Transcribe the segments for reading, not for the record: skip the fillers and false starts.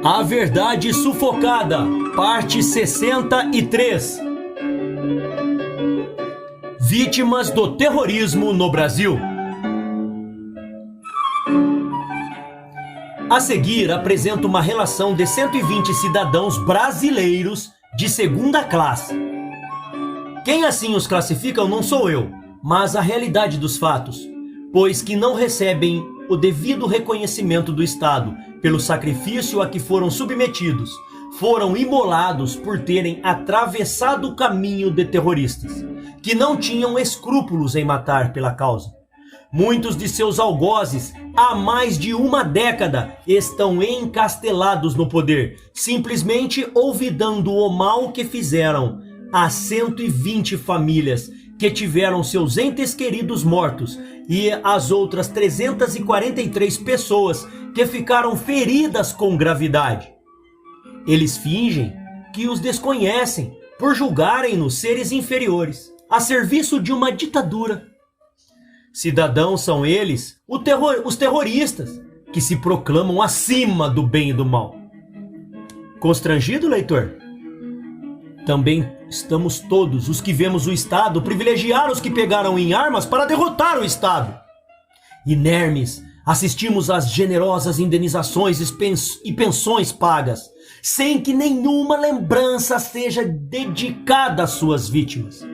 A Verdade Sufocada, parte 63. Vítimas do terrorismo no Brasil. A seguir, apresento uma relação de 120 cidadãos brasileiros de segunda classe. Quem assim os classifica não sou eu, mas a realidade dos fatos, pois que não recebem o devido reconhecimento do Estado pelo sacrifício a que foram submetidos, foram imolados por terem atravessado o caminho de terroristas, que não tinham escrúpulos em matar pela causa. Muitos de seus algozes, há mais de uma década, estão encastelados no poder, simplesmente olvidando o mal que fizeram a 120 famílias que tiveram seus entes queridos mortos e as outras 343 pessoas que ficaram feridas com gravidade. Eles fingem que os desconhecem por julgarem-nos seres inferiores, a serviço de uma ditadura. Cidadãos são eles, os terroristas, que se proclamam acima do bem e do mal. Constrangido, leitor? Também estamos todos os que vemos o Estado privilegiar os que pegaram em armas para derrotar o Estado. Inermes, assistimos às generosas indenizações e pensões pagas, sem que nenhuma lembrança seja dedicada às suas vítimas.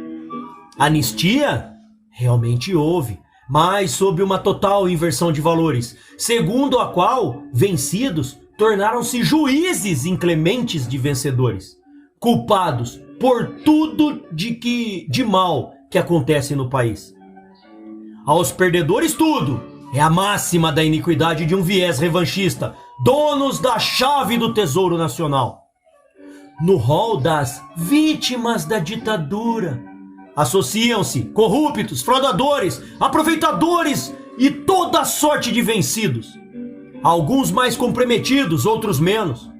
Anistia? Realmente houve, mas sob uma total inversão de valores, segundo a qual vencidos tornaram-se juízes inclementes de vencedores, culpados por tudo de mal que acontece no país. Aos perdedores tudo é a máxima da iniquidade de um viés revanchista, donos da chave do Tesouro Nacional. No rol das vítimas da ditadura associam-se corruptos, fraudadores, aproveitadores e toda sorte de vencidos. Alguns mais comprometidos, outros menos.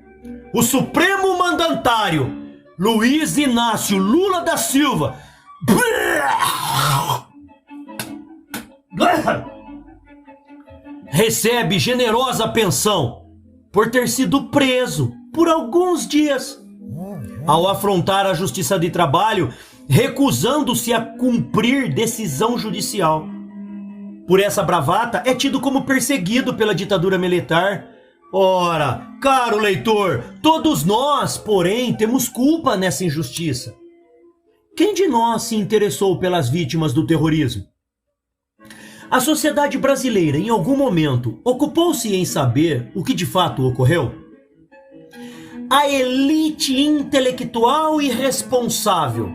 O Supremo Mandatário, Luiz Inácio Lula da Silva, recebe generosa pensão por ter sido preso por alguns dias, ao afrontar a Justiça de Trabalho, recusando-se a cumprir decisão judicial. Por essa bravata, é tido como perseguido pela ditadura militar. Ora, caro leitor, todos nós, porém, temos culpa nessa injustiça. Quem de nós se interessou pelas vítimas do terrorismo? A sociedade brasileira, em algum momento, ocupou-se em saber o que de fato ocorreu? A elite intelectual e responsável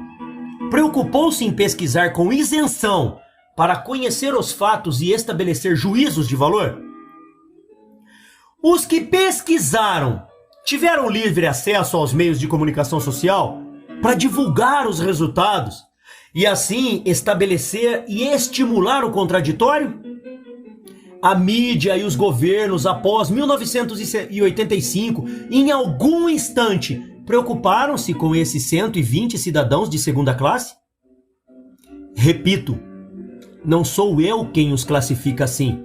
preocupou-se em pesquisar com isenção para conhecer os fatos e estabelecer juízos de valor? Os que pesquisaram tiveram livre acesso aos meios de comunicação social para divulgar os resultados e assim estabelecer e estimular o contraditório? A mídia e os governos após 1985, em algum instante, preocuparam-se com esses 120 cidadãos de segunda classe? Repito, não sou eu quem os classifica assim.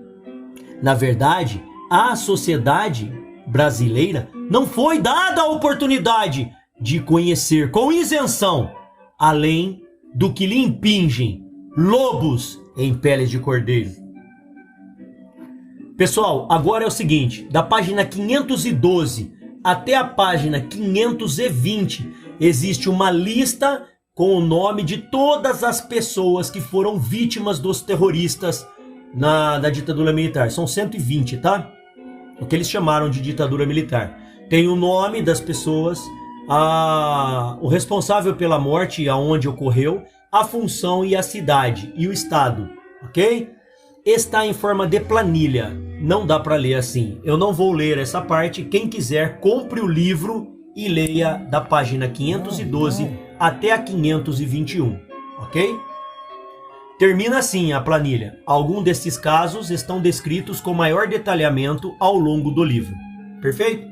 Na verdade, a sociedade brasileira não foi dada a oportunidade de conhecer com isenção, além do que lhe impingem lobos em peles de cordeiro. Pessoal, agora é o seguinte, da página 512 até a página 520 existe uma lista com o nome de todas as pessoas que foram vítimas dos terroristas da ditadura militar. São 120, tá? O que eles chamaram de ditadura militar. Tem o nome das pessoas, o responsável pela morte, aonde ocorreu, a função e a cidade e o estado, ok? Está em forma de planilha, não dá para ler assim. Eu não vou ler essa parte, quem quiser compre o livro e leia da página 512 até a 521, ok? Termina assim a planilha. Alguns desses casos estão descritos com maior detalhamento ao longo do livro. Perfeito?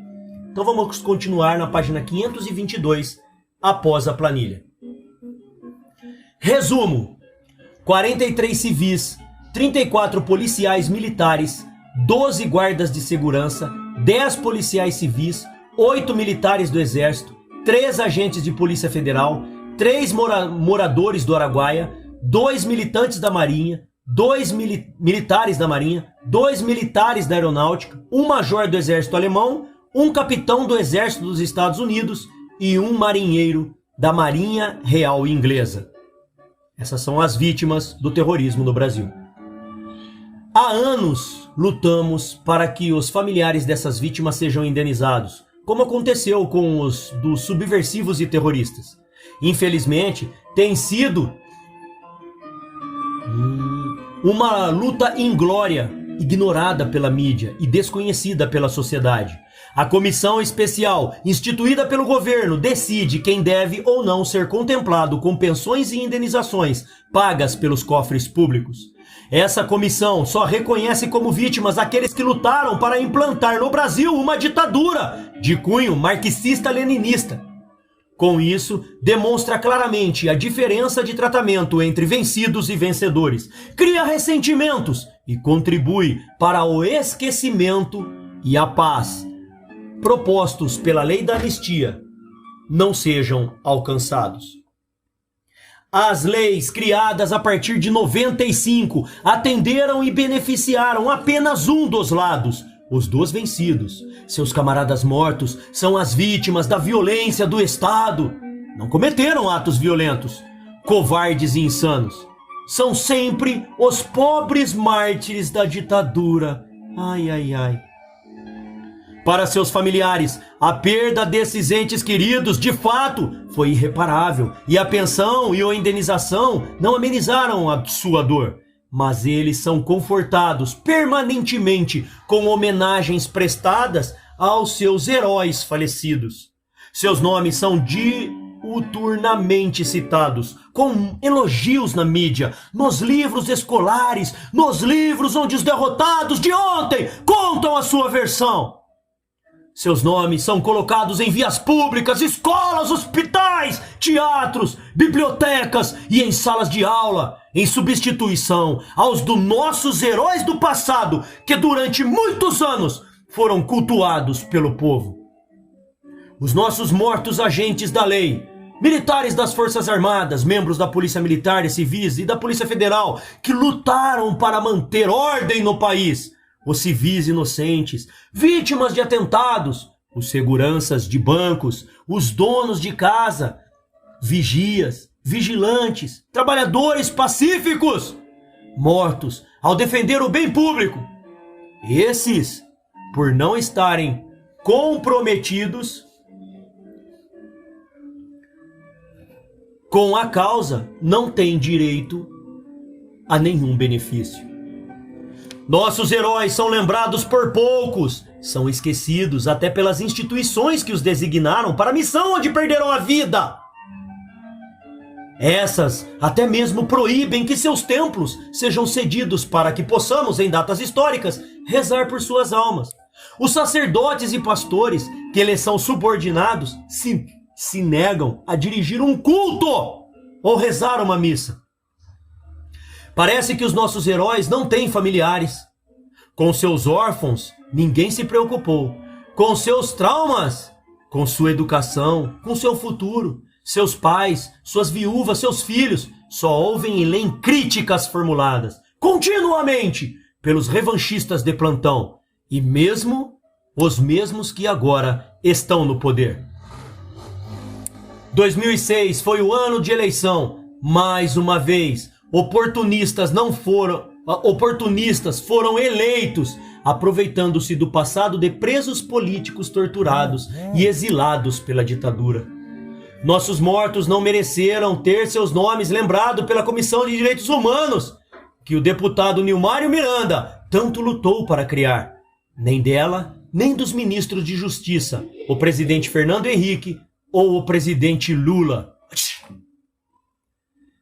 Então vamos continuar na página 522 após a planilha. Resumo: 43 civis 34 policiais militares, 12 guardas de segurança, 10 policiais civis, 8 militares do Exército, 3 agentes de Polícia Federal, 3 moradores do Araguaia, 2 militantes da Marinha, 2 militares da Marinha, 2 militares da Aeronáutica, um major do Exército Alemão, um capitão do Exército dos Estados Unidos e um marinheiro da Marinha Real Inglesa. Essas são as vítimas do terrorismo no Brasil. Há anos lutamos para que os familiares dessas vítimas sejam indenizados, como aconteceu com os dos subversivos e terroristas. Infelizmente, tem sido uma luta inglória, ignorada pela mídia e desconhecida pela sociedade. A comissão especial, instituída pelo governo, decide quem deve ou não ser contemplado com pensões e indenizações pagas pelos cofres públicos. Essa comissão só reconhece como vítimas aqueles que lutaram para implantar no Brasil uma ditadura de cunho marxista-leninista. Com isso, demonstra claramente a diferença de tratamento entre vencidos e vencedores, cria ressentimentos e contribui para o esquecimento e a paz, propostos pela lei da anistia, não sejam alcançados. As leis criadas a partir de 95 atenderam e beneficiaram apenas um dos lados, os dos vencidos. Seus camaradas mortos são as vítimas da violência do Estado. Não cometeram atos violentos, covardes e insanos. São sempre os pobres mártires da ditadura. Ai, ai, ai. Para seus familiares, a perda desses entes queridos, de fato, foi irreparável, e a pensão e a indenização não amenizaram a sua dor. Mas eles são confortados permanentemente com homenagens prestadas aos seus heróis falecidos. Seus nomes são diuturnamente citados, com elogios na mídia, nos livros escolares, nos livros onde os derrotados de ontem contam a sua versão. Seus nomes são colocados em vias públicas, escolas, hospitais, teatros, bibliotecas e em salas de aula, em substituição aos dos nossos heróis do passado, que durante muitos anos foram cultuados pelo povo. Os nossos mortos agentes da lei, militares das Forças Armadas, membros da Polícia Militar e Civis e da Polícia Federal, que lutaram para manter ordem no país, os civis inocentes, vítimas de atentados, os seguranças de bancos, os donos de casa, vigias, vigilantes, trabalhadores pacíficos, mortos ao defender o bem público. Esses, por não estarem comprometidos com a causa, não têm direito a nenhum benefício. Nossos heróis são lembrados por poucos, são esquecidos até pelas instituições que os designaram para a missão onde perderam a vida. Essas até mesmo proíbem que seus templos sejam cedidos para que possamos, em datas históricas, rezar por suas almas. Os sacerdotes e pastores, que lhes são subordinados, se negam a dirigir um culto ou rezar uma missa. Parece que os nossos heróis não têm familiares. Com seus órfãos, ninguém se preocupou. Com seus traumas, com sua educação, com seu futuro, seus pais, suas viúvas, seus filhos, só ouvem e leem críticas formuladas continuamente pelos revanchistas de plantão e mesmo os mesmos que agora estão no poder. 2006 foi o ano de eleição. Mais uma vez, oportunistas foram eleitos, aproveitando-se do passado de presos políticos torturados e exilados pela ditadura. Nossos mortos não mereceram ter seus nomes lembrados pela Comissão de Direitos Humanos, que o deputado Nilmário Miranda tanto lutou para criar. Nem dela, nem dos ministros de Justiça, o presidente Fernando Henrique ou o presidente Lula.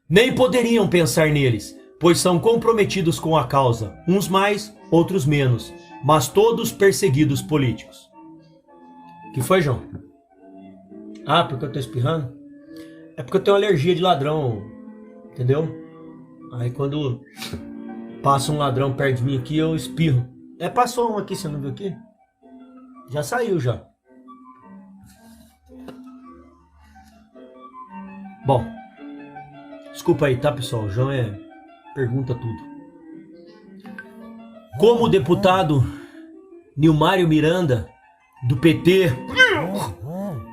Nem poderiam pensar neles, pois são comprometidos com a causa, uns mais, outros menos, mas todos perseguidos políticos. Que foi, João? Ah, porque eu tô espirrando? É porque eu tenho alergia de ladrão, entendeu? Aí quando Passa um ladrão perto de mim aqui, eu espirro. Passou um aqui, você não viu aqui? Já saiu, já. Bom, desculpa aí, tá, pessoal? O João pergunta tudo. Como o deputado Nilmário Miranda, do PT,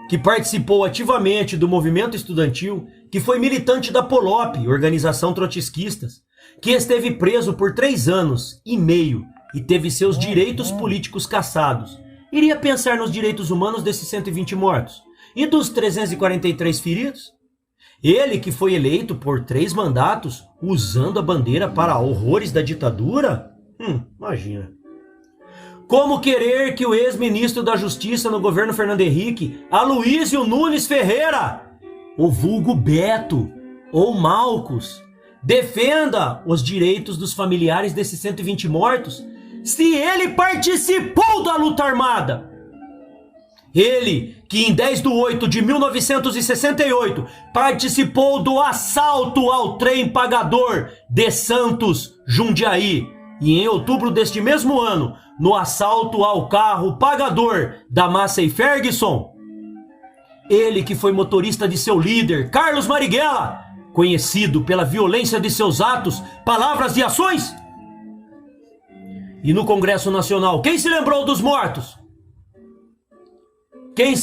que participou ativamente do movimento estudantil, que foi militante da POLOP, organização trotskistas, que esteve preso por 3 anos e meio e teve seus direitos políticos cassados, iria pensar nos direitos humanos desses 120 mortos e dos 343 feridos? Ele que foi eleito por 3 mandatos usando a bandeira para horrores da ditadura? Imagina. Como querer que o ex-ministro da Justiça no governo Fernando Henrique, Aloysio Nunes Ferreira, o vulgo Beto ou Malcos, defenda os direitos dos familiares desses 120 mortos, se ele participou da luta armada? Ele, que em 10/8/1968 participou do assalto ao trem pagador de Santos, Jundiaí, e em outubro deste mesmo ano, no assalto ao carro pagador da Massey Ferguson. Ele que foi motorista de seu líder, Carlos Marighella, conhecido pela violência de seus atos, palavras e ações. E no Congresso Nacional, quem se lembrou dos mortos? Quem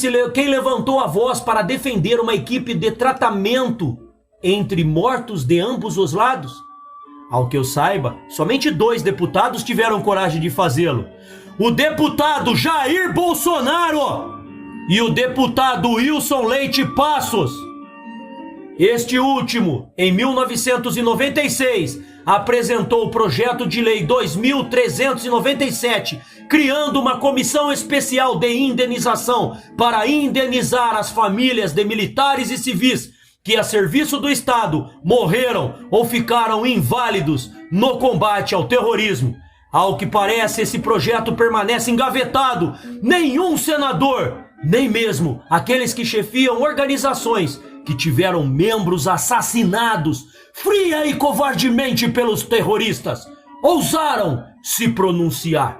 levantou a voz para defender uma equipe de tratamento entre mortos de ambos os lados? Ao que eu saiba, somente 2 deputados tiveram coragem de fazê-lo. O deputado Jair Bolsonaro e o deputado Wilson Leite Passos. Este último, em 1996, apresentou o projeto de lei 2397, criando uma comissão especial de indenização para indenizar as famílias de militares e civis que a serviço do Estado morreram ou ficaram inválidos no combate ao terrorismo. Ao que parece, esse projeto permanece engavetado. Nenhum senador, nem mesmo aqueles que chefiam organizações que tiveram membros assassinados fria e covardemente pelos terroristas, ousaram se pronunciar.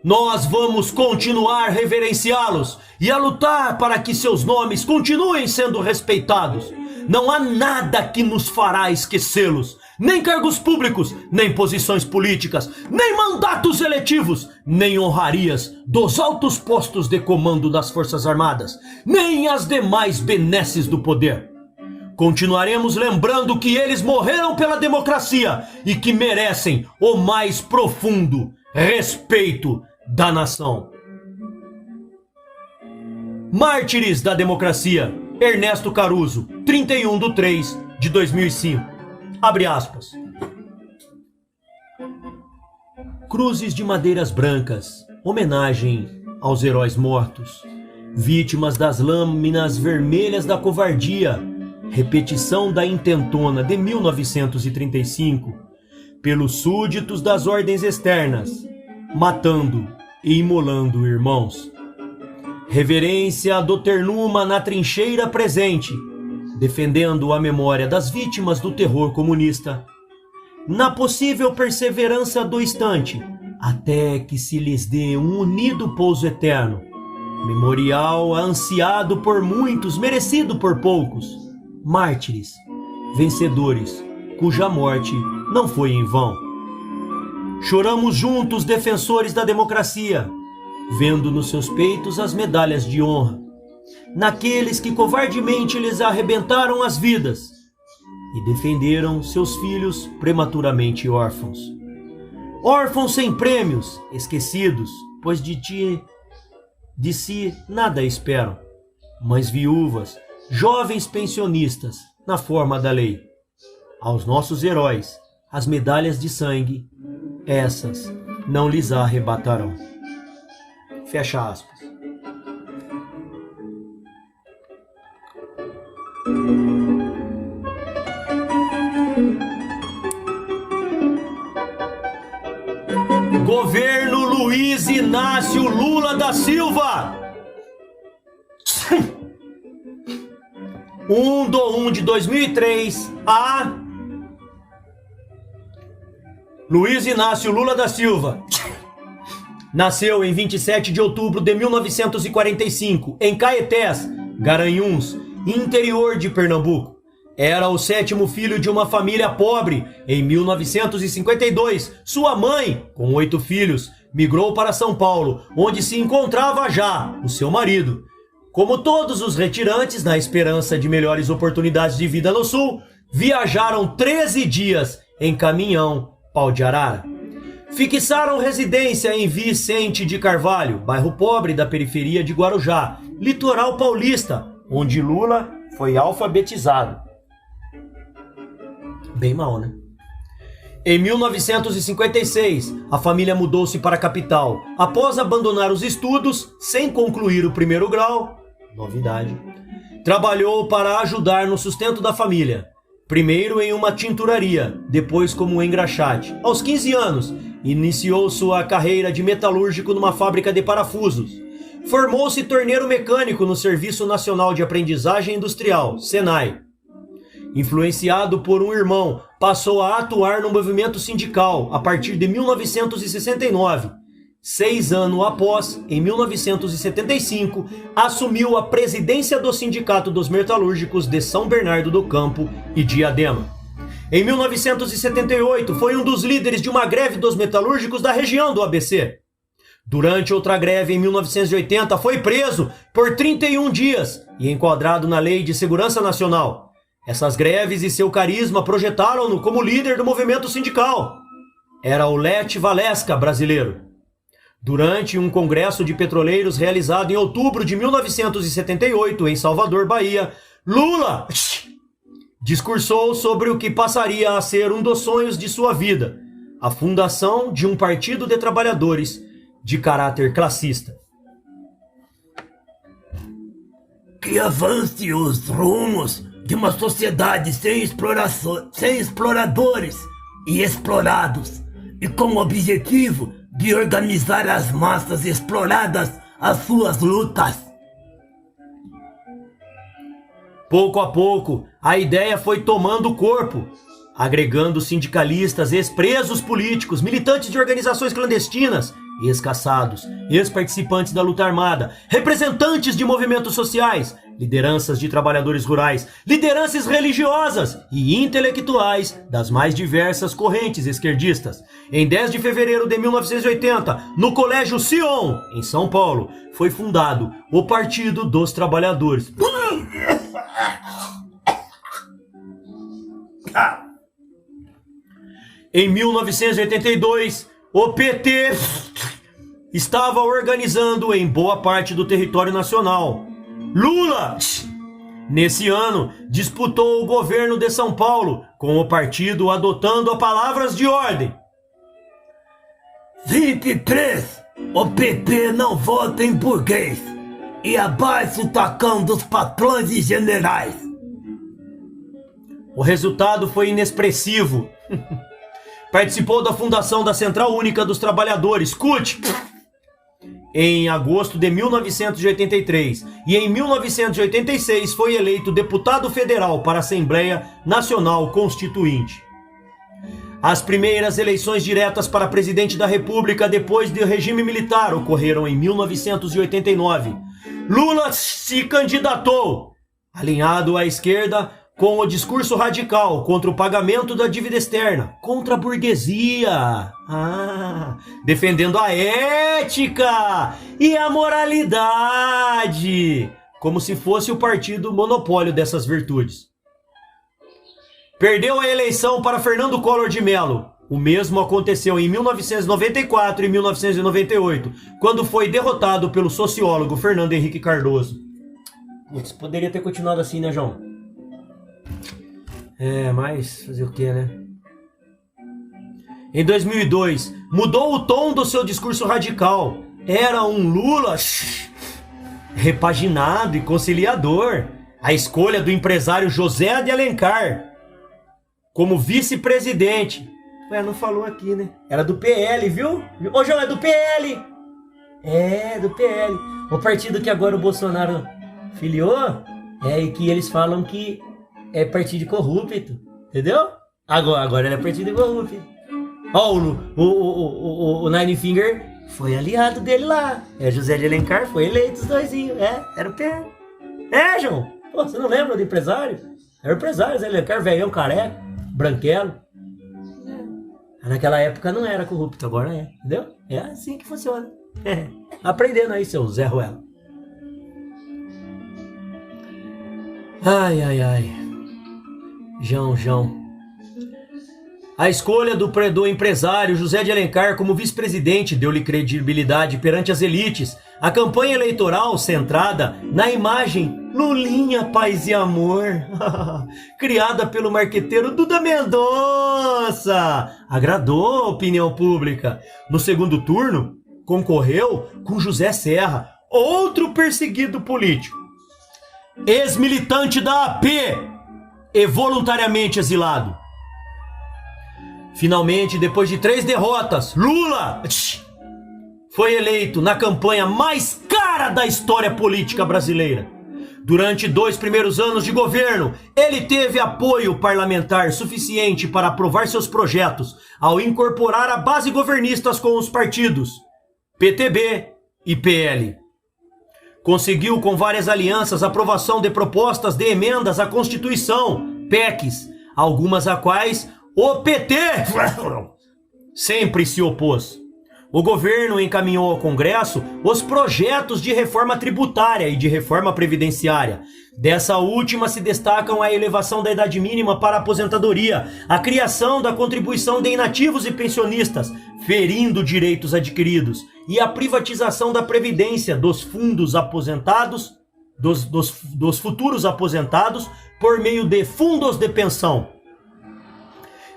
Nós vamos continuar a reverenciá-los e a lutar para que seus nomes continuem sendo respeitados. Não há nada que nos fará esquecê-los, nem cargos públicos, nem posições políticas, nem mandatos eletivos, nem honrarias dos altos postos de comando das Forças Armadas, nem as demais benesses do poder. Continuaremos lembrando que eles morreram pela democracia e que merecem o mais profundo respeito da nação. Mártires da Democracia, Ernesto Caruso, 31/3/2005. Abre aspas. Cruzes de madeiras brancas, homenagem aos heróis mortos, vítimas das lâminas vermelhas da covardia, repetição da intentona de 1935, pelos súditos das ordens externas, matando e imolando irmãos. Reverência do Ternuma na trincheira presente, defendendo a memória das vítimas do terror comunista, na possível perseverança do instante, até que se lhes dê um unido pouso eterno, memorial ansiado por muitos, merecido por poucos, mártires, vencedores, cuja morte não foi em vão. Choramos juntos, defensores da democracia, vendo nos seus peitos as medalhas de honra, naqueles que covardemente lhes arrebentaram as vidas e defenderam seus filhos prematuramente órfãos. Órfãos sem prêmios, esquecidos, pois de si nada esperam, mães viúvas, jovens pensionistas, na forma da lei. Aos nossos heróis, as medalhas de sangue, essas não lhes arrebatarão. Fecha aspas. Governo Luiz Inácio Lula da Silva. 1/1/2003 a Luiz Inácio Lula da Silva nasceu em 27 de outubro de 1945, em Caetés, Garanhuns, interior de Pernambuco. Era o 7º filho de uma família pobre. Em 1952, sua mãe, com 8 filhos, migrou para São Paulo, onde se encontrava já o seu marido. Como todos os retirantes, na esperança de melhores oportunidades de vida no Sul, viajaram 13 dias em caminhão pau de arara. Fixaram residência em Vicente de Carvalho, bairro pobre da periferia de Guarujá, litoral paulista, onde Lula foi alfabetizado. Bem mal, né? Em 1956, a família mudou-se para a capital. Após abandonar os estudos, sem concluir o primeiro grau, novidade, trabalhou para ajudar no sustento da família. Primeiro em uma tinturaria, depois como engraxate. Aos 15 anos, iniciou sua carreira de metalúrgico numa fábrica de parafusos. Formou-se torneiro mecânico no Serviço Nacional de Aprendizagem Industrial, SENAI. Influenciado por um irmão, passou a atuar no movimento sindical a partir de 1969. 6 anos após, em 1975, assumiu a presidência do Sindicato dos Metalúrgicos de São Bernardo do Campo e Diadema. Em 1978, foi um dos líderes de uma greve dos metalúrgicos da região do ABC. Durante outra greve em 1980, foi preso por 31 dias e enquadrado na Lei de Segurança Nacional. Essas greves e seu carisma projetaram-no como líder do movimento sindical. Era o Lech Walesa brasileiro. Durante um congresso de petroleiros realizado em outubro de 1978, em Salvador, Bahia, Lula discursou sobre o que passaria a ser um dos sonhos de sua vida, a fundação de um partido de trabalhadores de caráter classista. Que avance os rumos de uma sociedade sem exploradores e explorados, e com o objetivo de organizar as massas exploradas às suas lutas. Pouco a pouco, a ideia foi tomando corpo, agregando sindicalistas, ex-presos políticos, militantes de organizações clandestinas, ex-caçados, ex-participantes da luta armada, representantes de movimentos sociais, lideranças de trabalhadores rurais, lideranças religiosas e intelectuais das mais diversas correntes esquerdistas. Em 10 de fevereiro de 1980, no Colégio Sion, em São Paulo, foi fundado o Partido dos Trabalhadores. Em 1982, o PT estava organizando em boa parte do território nacional. Lula, nesse ano, disputou o governo de São Paulo, com o partido adotando as palavras de ordem. 23. O PT não vota em burguês. E abaixo o tacão dos patrões e generais. O resultado foi inexpressivo. Participou da fundação da Central Única dos Trabalhadores, CUT, em agosto de 1983, e em 1986 foi eleito deputado federal para a Assembleia Nacional Constituinte. As primeiras eleições diretas para presidente da República depois do regime militar ocorreram em 1989. Lula se candidatou, alinhado à esquerda, com o discurso radical contra o pagamento da dívida externa, contra a burguesia, defendendo a ética e a moralidade, como se fosse o partido monopólio dessas virtudes. Perdeu a eleição para Fernando Collor de Mello. O mesmo aconteceu em 1994 e 1998, quando foi derrotado pelo sociólogo Fernando Henrique Cardoso. Putz, poderia ter continuado assim, né, João? Mas fazer o que, né? Em 2002, mudou o tom do seu discurso radical. Era um Lula repaginado e conciliador. A escolha do empresário José de Alencar como vice-presidente. Não falou aqui, né? Era do PL, viu? Ô, João, é do PL! É, do PL. O partido que agora o Bolsonaro filiou, e que eles falam que é partido corrupto, entendeu? Agora ele é partido corrupto. Ó, o Nine Finger foi aliado dele lá. José de Alencar foi eleito os doisinhos. Era o pé. João. Pô, você não lembra do empresário? Era o empresário, Zé de Alencar, velhão, careca, branquelo. Naquela época não era corrupto, agora é. Entendeu? É assim que funciona. Aprendendo aí, seu Zé Ruela. Ai. João. A escolha do empresário José de Alencar como vice-presidente deu-lhe credibilidade perante as elites. A campanha eleitoral centrada na imagem Lulinha, Paz e Amor, criada pelo marqueteiro Duda Mendonça, agradou a opinião pública. No segundo turno, concorreu com José Serra, outro perseguido político, ex-militante da AP e voluntariamente exilado. Finalmente, depois de 3 derrotas, Lula foi eleito na campanha mais cara da história política brasileira. Durante 2 primeiros anos de governo, ele teve apoio parlamentar suficiente para aprovar seus projetos ao incorporar a base governistas com os partidos PTB e PL. Conseguiu com várias alianças a aprovação de propostas de emendas à Constituição, PECs, algumas a quais o PT sempre se opôs. O governo encaminhou ao Congresso os projetos de reforma tributária e de reforma previdenciária. Dessa última se destacam a elevação da idade mínima para a aposentadoria, a criação da contribuição de inativos e pensionistas, ferindo direitos adquiridos, e a privatização da previdência dos fundos aposentados, dos futuros aposentados, por meio de fundos de pensão.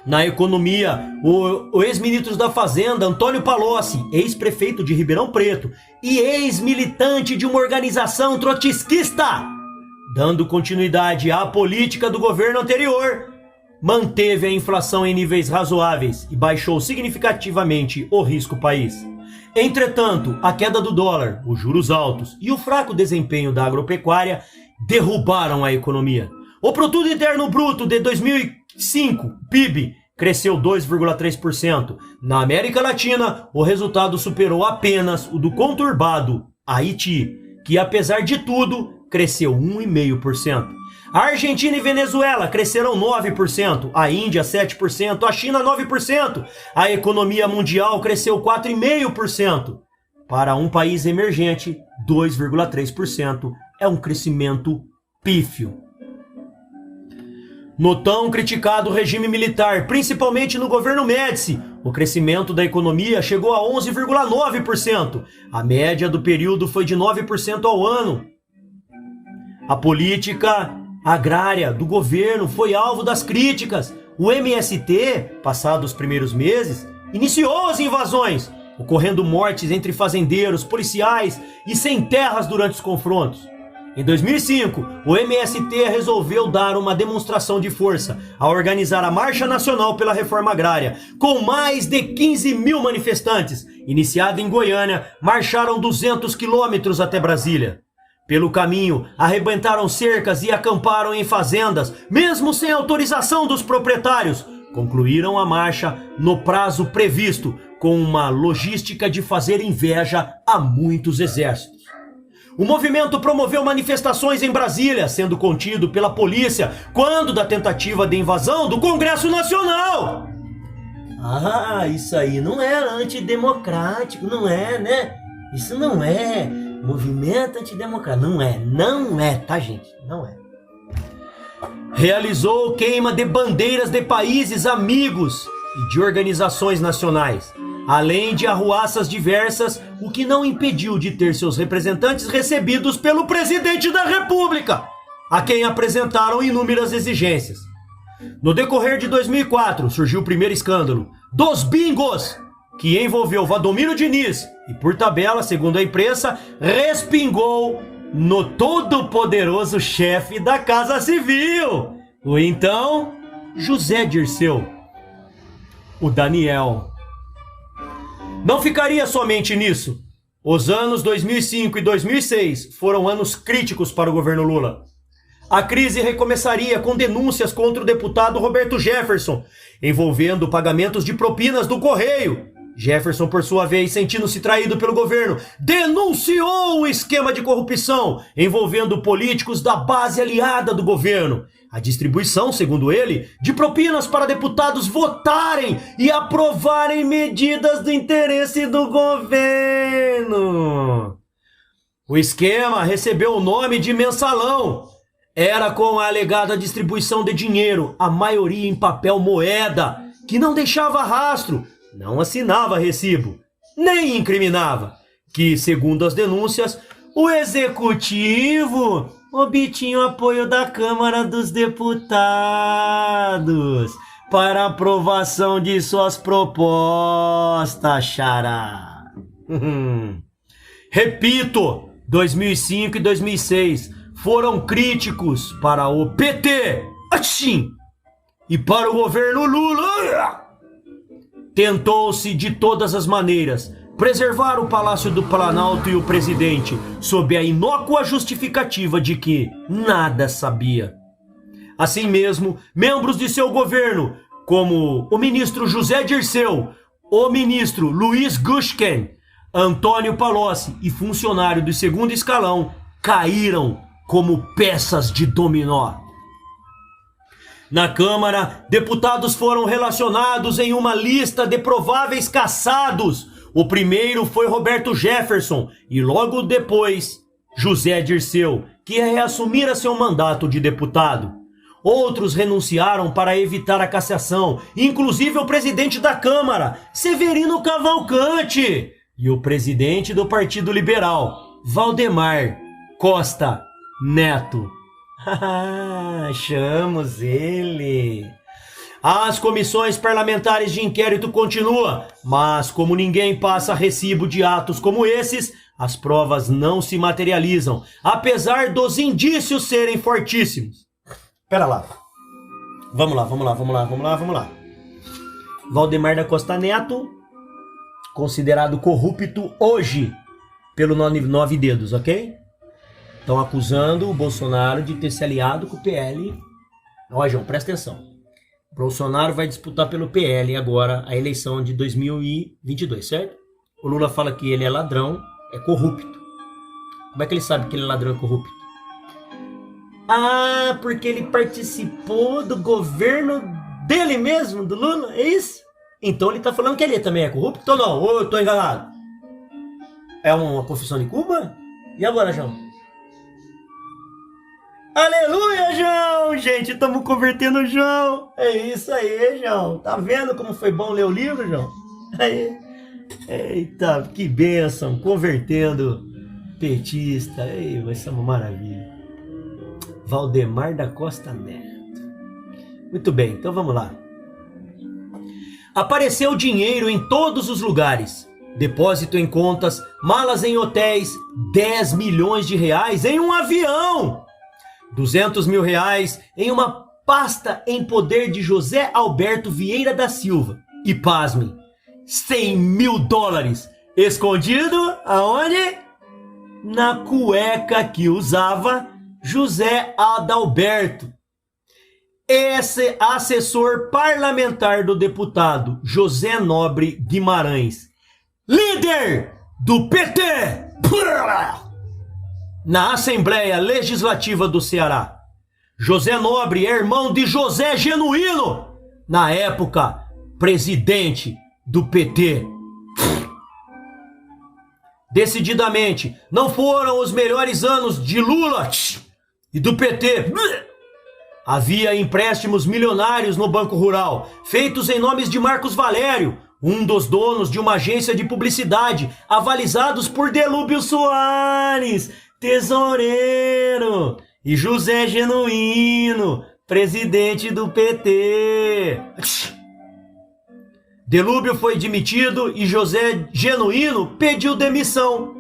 Na economia, o ex-ministro da Fazenda, Antônio Palocci, ex-prefeito de Ribeirão Preto e ex-militante de uma organização trotskista, dando continuidade à política do governo anterior, manteve a inflação em níveis razoáveis e baixou significativamente o risco país. Entretanto, a queda do dólar, os juros altos e o fraco desempenho da agropecuária derrubaram a economia. O Produto Interno Bruto de 2005, PIB, cresceu 2,3%. Na América Latina, o resultado superou apenas o do conturbado Haiti, que apesar de tudo, cresceu 1,5%. A Argentina e Venezuela cresceram 9%, a Índia 7%, a China 9%. A economia mundial cresceu 4,5%. Para um país emergente, 2,3% é um crescimento pífio. No tão criticado regime militar, principalmente no governo Médici, o crescimento da economia chegou a 11,9%. A média do período foi de 9% ao ano. A política agrária do governo foi alvo das críticas. O MST, passados os primeiros meses, iniciou as invasões, ocorrendo mortes entre fazendeiros, policiais e sem terras durante os confrontos. Em 2005, o MST resolveu dar uma demonstração de força ao organizar a Marcha Nacional pela Reforma Agrária. Com mais de 15 mil manifestantes, iniciada em Goiânia, marcharam 200 quilômetros até Brasília. Pelo caminho, arrebentaram cercas e acamparam em fazendas, mesmo sem autorização dos proprietários. Concluíram a marcha no prazo previsto, com uma logística de fazer inveja a muitos exércitos. O movimento promoveu manifestações em Brasília, sendo contido pela polícia quando da tentativa de invasão do Congresso Nacional. Isso aí não é antidemocrático, não é, né? Isso não é movimento antidemocrático, não é, tá, gente? Não é. Realizou queima de bandeiras de países amigos e de organizações nacionais, além de arruaças diversas, o que não impediu de ter seus representantes recebidos pelo presidente da República, a quem apresentaram inúmeras exigências. No decorrer de 2004, surgiu o primeiro escândalo dos bingos, que envolveu Valdomiro Diniz e, por tabela, segundo a imprensa, respingou no todo-poderoso chefe da Casa Civil, o então José Dirceu, o Daniel. Não ficaria somente nisso. Os anos 2005 e 2006 foram anos críticos para o governo Lula. A crise recomeçaria com denúncias contra o deputado Roberto Jefferson, envolvendo pagamentos de propinas do Correio. Jefferson, por sua vez, sentindo-se traído pelo governo, denunciou um esquema de corrupção envolvendo políticos da base aliada do governo. A distribuição, segundo ele, de propinas para deputados votarem e aprovarem medidas do interesse do governo. O esquema recebeu o nome de mensalão. Era com a alegada distribuição de dinheiro, a maioria em papel moeda, que não deixava rastro, não assinava recibo, nem incriminava, que, segundo as denúncias, o executivo obtinha o apoio da Câmara dos Deputados para aprovação de suas propostas, xará. Repito, 2005 e 2006 foram críticos para o PT, achim, e para o governo Lula. Tentou-se de todas as maneiras preservar o Palácio do Planalto e o presidente sob a inócua justificativa de que nada sabia. Assim mesmo, membros de seu governo, como o ministro José Dirceu, o ministro Luiz Gushken, Antônio Palocci e funcionário do segundo escalão, caíram como peças de dominó. Na Câmara, deputados foram relacionados em uma lista de prováveis cassados. O primeiro foi Roberto Jefferson e logo depois José Dirceu, que ia reassumir a seu mandato de deputado. Outros renunciaram para evitar a cassação, inclusive o presidente da Câmara, Severino Cavalcante, e o presidente do Partido Liberal, Valdemar Costa Neto. Achamos ele. As comissões parlamentares de inquérito continuam, mas como ninguém passa recibo de atos como esses, as provas não se materializam, apesar dos indícios serem fortíssimos. Pera lá. Vamos lá. Valdemar da Costa Neto, considerado corrupto hoje pelo 9 dedos, ok? Estão acusando o Bolsonaro de ter se aliado com o PL. Ó, João, presta atenção. O Bolsonaro vai disputar pelo PL agora a eleição de 2022, certo? O Lula fala que ele é ladrão, é corrupto. Como é que ele sabe que ele é ladrão e corrupto? Ah, porque ele participou do governo dele mesmo, do Lula, é isso? Então ele tá falando que ele também é corrupto ou não? Ou eu tô enganado? É uma confissão de Cuba? E agora, João? Aleluia, João! Gente, estamos convertendo o João. É isso aí, João. Tá vendo como foi bom ler o livro, João? Aí. Eita, que bênção. Convertendo petista. Ei, vai ser uma maravilha. Valdemar da Costa Neto. Muito bem, então vamos lá. Apareceu dinheiro em todos os lugares. Depósito em contas, malas em hotéis, 10 milhões de reais em um avião. 200 mil reais em uma pasta em poder de José Alberto Vieira da Silva. E pasmem, 100 mil dólares escondido aonde? Na cueca que usava José Adalberto. Esse assessor parlamentar do deputado José Nobre Guimarães, líder do PT, na Assembleia Legislativa do Ceará. José Nobre é irmão de José Genuíno, na época, presidente do PT. Decididamente, não foram os melhores anos de Lula e do PT. Havia empréstimos milionários no Banco Rural, feitos em nomes de Marcos Valério, um dos donos de uma agência de publicidade, avalizados por Delúbio Soares, tesoureiro, e José Genuíno, presidente do PT. Delúbio foi demitido e José Genuíno pediu demissão.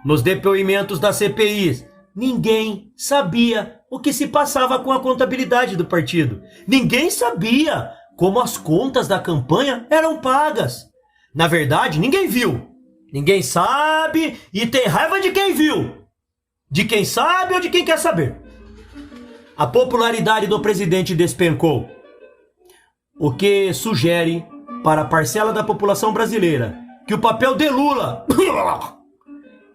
Nos depoimentos da CPI, ninguém sabia o que se passava com a contabilidade do partido. Ninguém sabia como as contas da campanha eram pagas. Na verdade, ninguém viu. Ninguém sabe e tem raiva de quem viu. De quem sabe ou de quem quer saber. A popularidade do presidente despencou, o que sugere para a parcela da população brasileira que o papel de Lula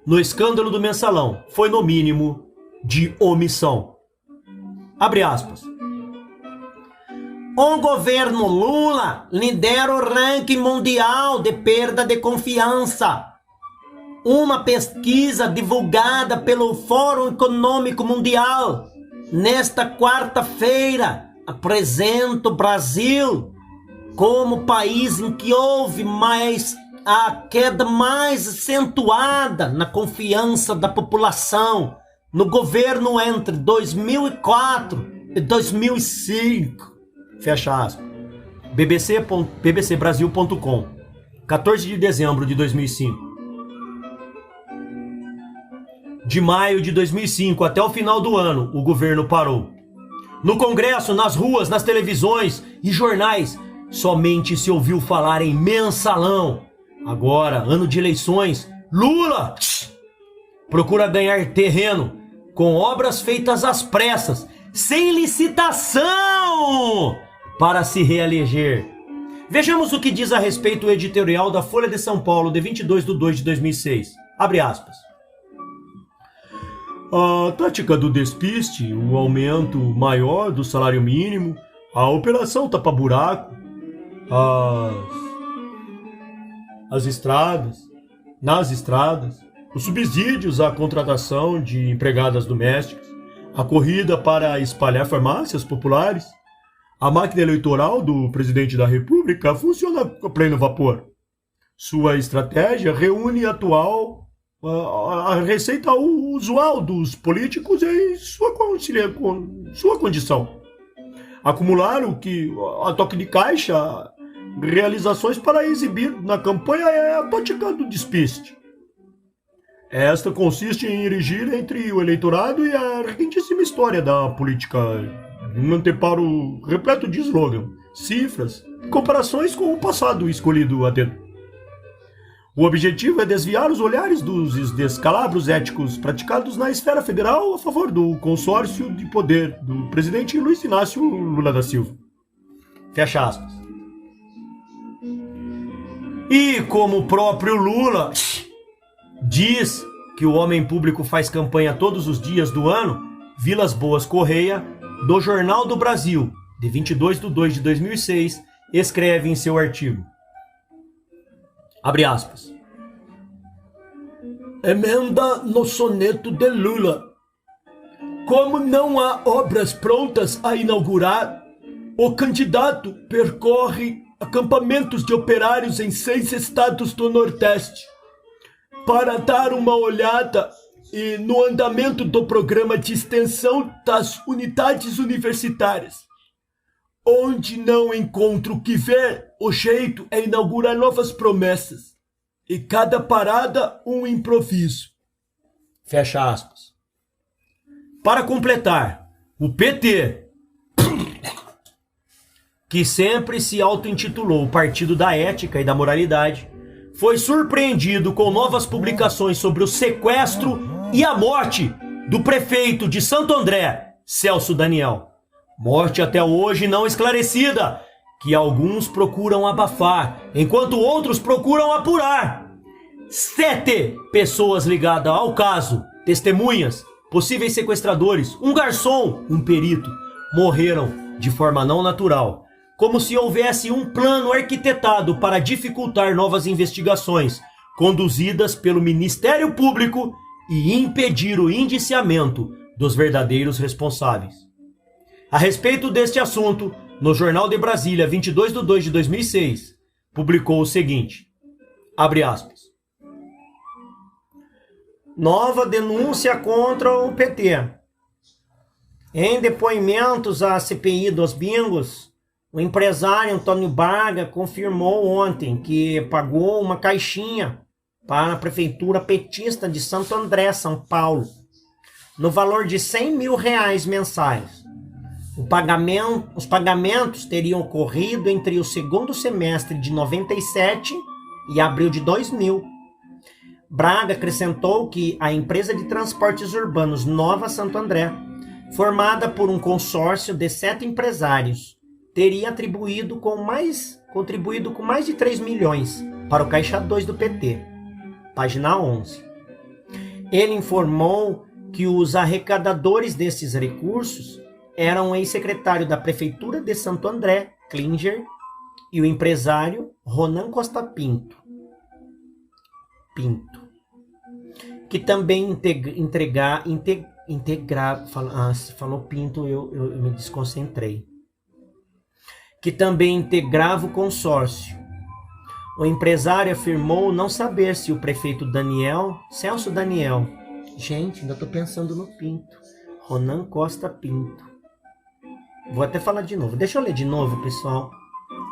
no escândalo do Mensalão foi, no mínimo, de omissão. Abre aspas. O governo Lula lidera o ranking mundial de perda de confiança. Uma pesquisa divulgada pelo Fórum Econômico Mundial nesta quarta-feira apresenta o Brasil como o país em que houve a queda mais acentuada na confiança da população no governo entre 2004 e 2005. Fecha aspas. bbcbrasil.com, 14 de dezembro de 2005. De maio de 2005 até o final do ano, o governo parou. No Congresso, nas ruas, nas televisões e jornais, somente se ouviu falar em mensalão. Agora, ano de eleições, Lula procura ganhar terreno com obras feitas às pressas, sem licitação, para se reeleger. Vejamos o que diz a respeito o editorial da Folha de São Paulo, de 22 de 2 de 2006. Abre aspas. A tática do despiste, o aumento maior do salário mínimo, a operação tapa-buraco, nas estradas, os subsídios à contratação de empregadas domésticas, a corrida para espalhar farmácias populares, a máquina eleitoral do presidente da República funciona a pleno vapor. Sua estratégia reúne a receita usual dos políticos em sua condição. Acumular a toque de caixa, realizações para exibir na campanha é a tática do despiste. Esta consiste em erigir entre o eleitorado e a requentíssima história da política um anteparo repleto de slogan, cifras e comparações com o passado escolhido a dedo. O objetivo é desviar os olhares dos descalabros éticos praticados na esfera federal a favor do consórcio de poder do presidente Luiz Inácio Lula da Silva. Fecha aspas. E como o próprio Lula diz que o homem público faz campanha todos os dias do ano, Vilas Boas Correia, do Jornal do Brasil, de 22 de 2 de 2006, escreve em seu artigo. Abre aspas. Emenda no soneto de Lula. Como não há obras prontas a inaugurar, o candidato percorre acampamentos de operários em 6 estados do Nordeste para dar uma olhada no andamento do programa de extensão das unidades universitárias. Onde não encontra o que ver, o jeito é inaugurar novas promessas. E cada parada, um improviso. Fecha aspas. Para completar, o PT, que sempre se auto-intitulou o Partido da Ética e da Moralidade, foi surpreendido com novas publicações sobre o sequestro e a morte do prefeito de Santo André, Celso Daniel. Morte até hoje não esclarecida, que alguns procuram abafar, enquanto outros procuram apurar. 7 pessoas ligadas ao caso, testemunhas, possíveis sequestradores, um garçom, um perito, morreram de forma não natural, como se houvesse um plano arquitetado para dificultar novas investigações, conduzidas pelo Ministério Público e impedir o indiciamento dos verdadeiros responsáveis. A respeito deste assunto, no Jornal de Brasília, 22 de 2 de 2006, publicou o seguinte, abre aspas, nova denúncia contra o PT. Em depoimentos à CPI dos bingos, o empresário Antônio Braga confirmou ontem que pagou uma caixinha para a prefeitura petista de Santo André, São Paulo, no valor de R$100 mil mensais. Os pagamentos teriam ocorrido entre o segundo semestre de 97 e abril de 2000. Braga acrescentou que a empresa de transportes urbanos Nova Santo André formada por um consórcio de 7 empresários, teria contribuído com mais de 3 milhões para o Caixa 2 do PT. Página 11. Ele informou que os arrecadadores desses recursos eram o ex-secretário da Prefeitura de Santo André, Klinger, e o empresário Ronan Costa Pinto, que também falou Pinto, eu me desconcentrei, que também integrava o consórcio. O empresário afirmou não saber se o prefeito Celso Daniel, gente, ainda estou pensando no Pinto, Ronan Costa Pinto. Vou até falar de novo, deixa eu ler de novo, pessoal.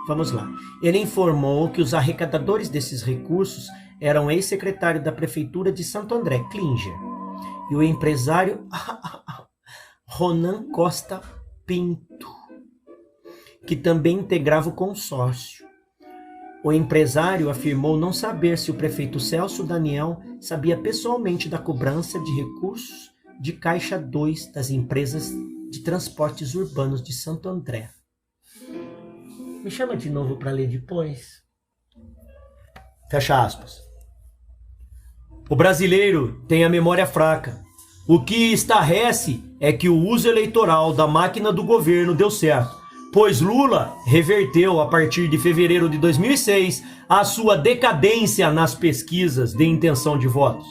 Vamos lá. Ele informou que os arrecadadores desses recursos eram o ex-secretário da Prefeitura de Santo André, Klinger, e o empresário Ronan Costa Pinto, que também integrava o consórcio. O empresário afirmou não saber se o prefeito Celso Daniel sabia pessoalmente da cobrança de recursos de Caixa 2 das empresas de transportes urbanos de Santo André. Me chama de novo para ler depois. Fecha aspas. O brasileiro tem a memória fraca. O que estarrece é que o uso eleitoral da máquina do governo deu certo, pois Lula reverteu, a partir de fevereiro de 2006, a sua decadência nas pesquisas de intenção de votos.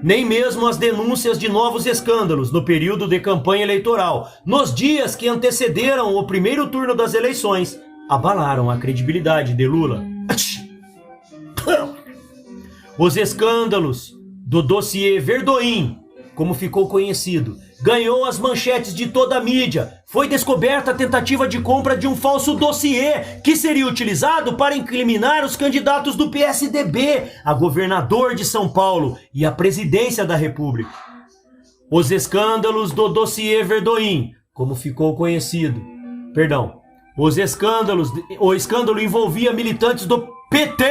Nem mesmo as denúncias de novos escândalos no período de campanha eleitoral, nos dias que antecederam o primeiro turno das eleições, abalaram a credibilidade de Lula. Os escândalos do dossiê Verdoim, como ficou conhecido, ganhou as manchetes de toda a mídia. Foi descoberta a tentativa de compra de um falso dossiê que seria utilizado para incriminar os candidatos do PSDB a governador de São Paulo e a presidência da República. Os escândalos do dossiê Verdoim, como ficou conhecido. O escândalo envolvia militantes do PT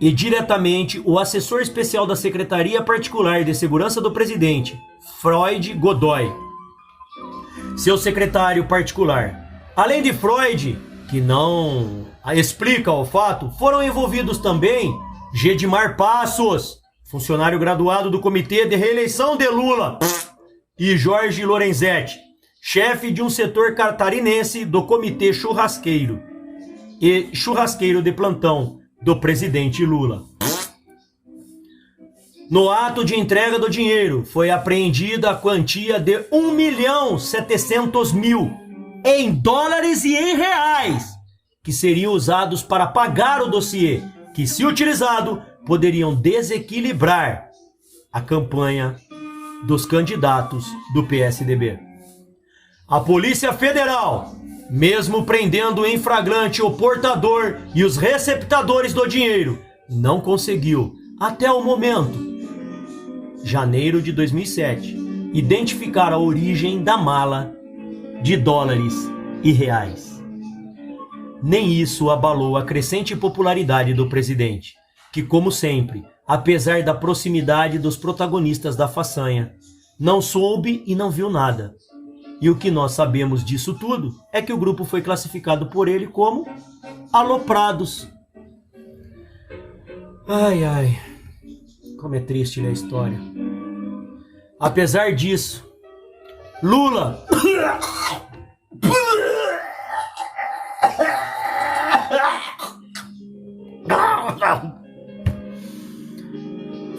e diretamente o assessor especial da Secretaria Particular de Segurança do Presidente, Freud Godoy, seu secretário particular. Além de Freud, que não explica o fato, foram envolvidos também Gedimar Passos, funcionário graduado do Comitê de Reeleição de Lula, e Jorge Lorenzetti, chefe de um setor catarinense do Comitê Churrasqueiro e churrasqueiro de plantão do presidente Lula. No ato de entrega do dinheiro, foi apreendida a quantia de 1.700.000 em dólares e em reais, que seriam usados para pagar o dossiê, que, se utilizado, poderiam desequilibrar a campanha dos candidatos do PSDB. A Polícia Federal, mesmo prendendo em flagrante o portador e os receptadores do dinheiro, não conseguiu, até o momento, janeiro de 2007, identificar a origem da mala de dólares e reais. Nem isso abalou a crescente popularidade do presidente, que, como sempre, apesar da proximidade dos protagonistas da façanha, não soube e não viu nada. E o que nós sabemos disso tudo é que o grupo foi classificado por ele como aloprados. Ai, ai, como é triste ler a história. Apesar disso, Lula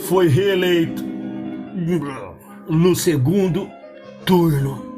foi reeleito no segundo turno.